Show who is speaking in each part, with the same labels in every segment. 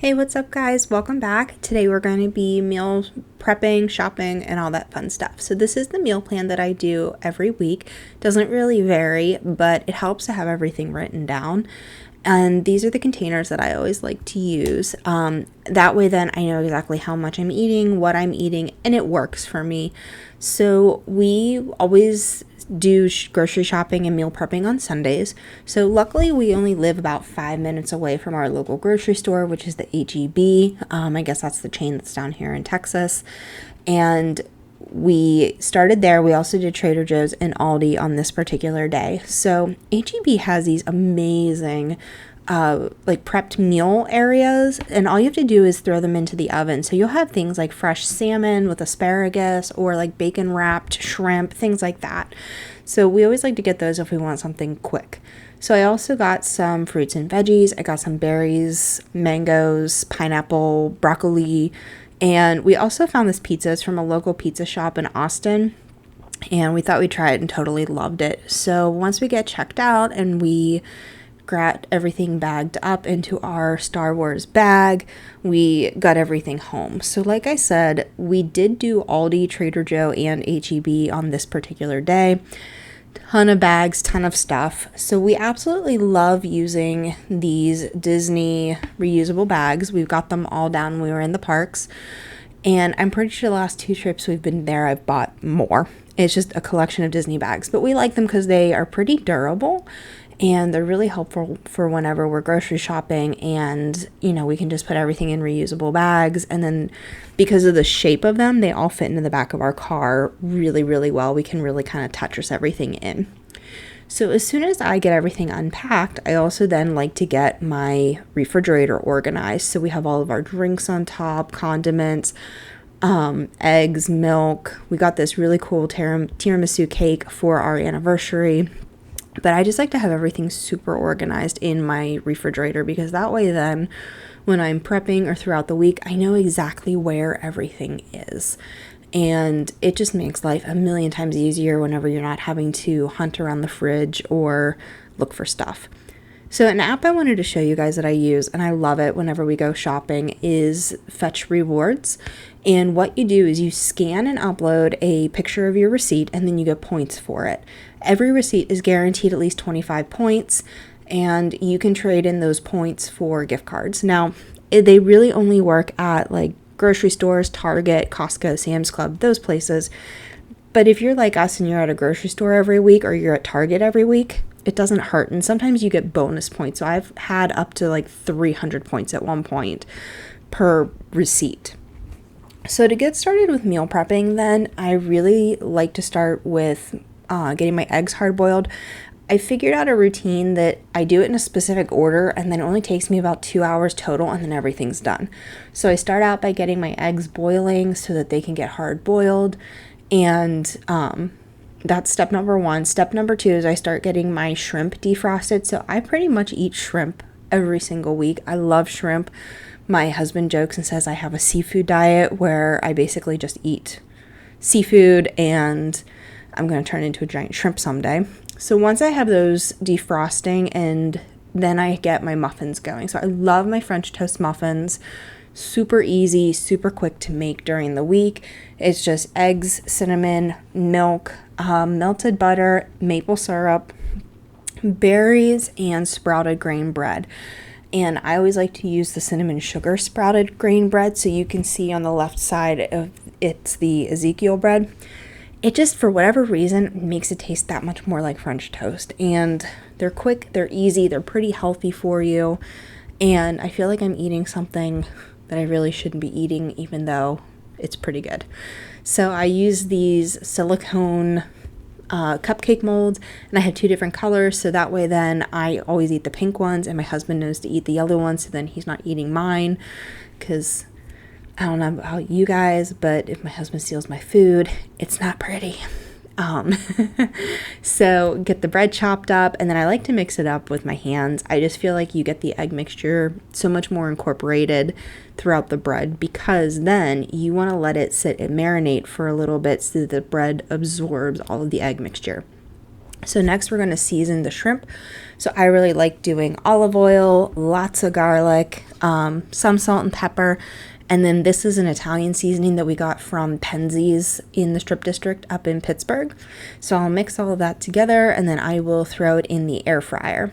Speaker 1: Hey, what's up, guys? Welcome back. Today we're going to be meal prepping, shopping, and all that fun stuff. So this is the meal plan that I do every week. Doesn't really vary, but it helps to have everything written down. And these are the containers that I always like to use. That way then I know exactly how much I'm eating, what I'm eating, and it works for me. So we always do grocery shopping and meal prepping on Sundays. So luckily we only live about 5 minutes away from our local grocery store, which is the HEB. I guess that's the chain that's down here in Texas. And we started there. We also did Trader Joe's and Aldi on this particular day. So HEB has these amazing prepped meal areas, and all you have to do is throw them into the oven. So you'll have things like fresh salmon with asparagus or like bacon wrapped shrimp, things like that. So we always like to get those if we want something quick. So I also got some fruits and veggies. I got some berries, mangoes, pineapple, broccoli, and we also found this pizza. It's from a local pizza shop in Austin, and we thought we'd try it and totally loved it. So once we get checked out and we got everything bagged up into our Star Wars bag, we got everything home. So like I said, we did do Aldi, Trader Joe, and HEB on this particular day. Ton of bags, ton of stuff. So we absolutely love using these Disney reusable bags. We've got them all down when we were in the parks. And I'm pretty sure the last 2 trips we've been there, I've bought more. It's just a collection of Disney bags. But we like them because they are pretty durable. And they're really helpful for whenever we're grocery shopping and, we can just put everything in reusable bags. And then because of the shape of them, they all fit into the back of our car really, really well. We can really kind of Tetris everything in. So as soon as I get everything unpacked, I also then like to get my refrigerator organized. So we have all of our drinks on top, condiments, eggs, milk. We got this really cool tiramisu cake for our anniversary. But I just like to have everything super organized in my refrigerator because that way then when I'm prepping or throughout the week, I know exactly where everything is. And it just makes life a million times easier whenever you're not having to hunt around the fridge or look for stuff. So an app I wanted to show you guys that I use, and I love it whenever we go shopping, is Fetch Rewards. And what you do is you scan and upload a picture of your receipt, and then you get points for it. Every receipt is guaranteed at least 25 points, and you can trade in those points for gift cards. Now, they really only work at like grocery stores, Target, Costco, Sam's Club, those places. But if you're like us and you're at a grocery store every week or you're at Target every week, it doesn't hurt. And sometimes you get bonus points. So I've had up to like 300 points at one point per receipt. So to get started with meal prepping, then I really like to start with getting my eggs hard boiled. I figured out a routine that I do it in a specific order and then it only takes me about 2 hours total and then everything's done. So I start out by getting my eggs boiling so that they can get hard boiled. And that's step number 1. Step number 2 is I start getting my shrimp defrosted. So I pretty much eat shrimp every single week. I love shrimp. My husband jokes and says I have a seafood diet where I basically just eat seafood and I'm going to turn into a giant shrimp someday. So once I have those defrosting, and then I get my muffins going. So I love my French toast muffins. Super easy, super quick to make during the week. It's just eggs, cinnamon, milk, melted butter, maple syrup, berries, and sprouted grain bread. And I always like to use the cinnamon sugar sprouted grain bread. So you can see on the left side of it's the Ezekiel bread. It just, for whatever reason, makes it taste that much more like French toast. And they're quick, they're easy, they're pretty healthy for you. And I feel like I'm eating something that I really shouldn't be eating, even though it's pretty good. So I use these silicone cupcake molds, and I have 2 different colors. So that way then I always eat the pink ones, and my husband knows to eat the yellow ones. So then he's not eating mine because I don't know about you guys, but if my husband steals my food, it's not pretty. So get the bread chopped up, and then I like to mix it up with my hands. I just feel like you get the egg mixture so much more incorporated throughout the bread because then you want to let it sit and marinate for a little bit so that the bread absorbs all of the egg mixture. So next we're going to season the shrimp. So I really like doing olive oil, lots of garlic, some salt and pepper. And then this is an Italian seasoning that we got from Penzeys in the Strip District up in Pittsburgh. So I'll mix all of that together and then I will throw it in the air fryer.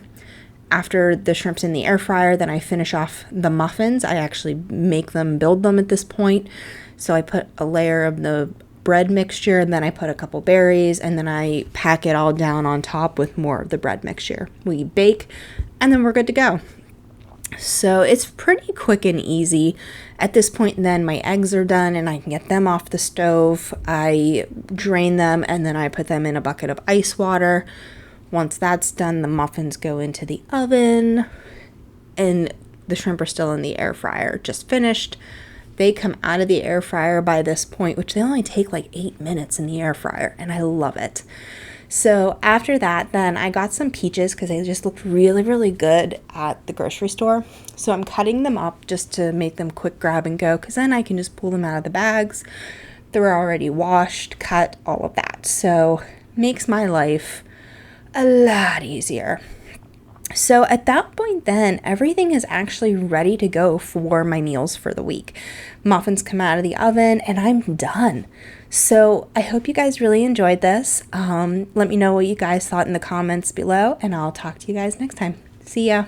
Speaker 1: After the shrimp's in the air fryer, then I finish off the muffins. I actually make them, build them at this point. So I put a layer of the bread mixture, and then I put a couple berries, and then I pack it all down on top with more of the bread mixture. We bake, and then we're good to go. So it's pretty quick and easy. At this point then my eggs are done and I can get them off the stove. I drain them and then I put them in a bucket of ice water. Once that's done, the muffins go into the oven and the shrimp are still in the air fryer, just finished. They come out of the air fryer by this point, which they only take like 8 minutes in the air fryer, and I love it. So after that, then I got some peaches because they just looked really, really good at the grocery store. So I'm cutting them up just to make them quick grab and go, because then I can just pull them out of the bags. They're already washed, cut, all of that. So makes my life a lot easier. So at that point then, everything is actually ready to go for my meals for the week. Muffins come out of the oven and I'm done. So I hope you guys really enjoyed this. Let me know what you guys thought in the comments below and I'll talk to you guys next time. See ya.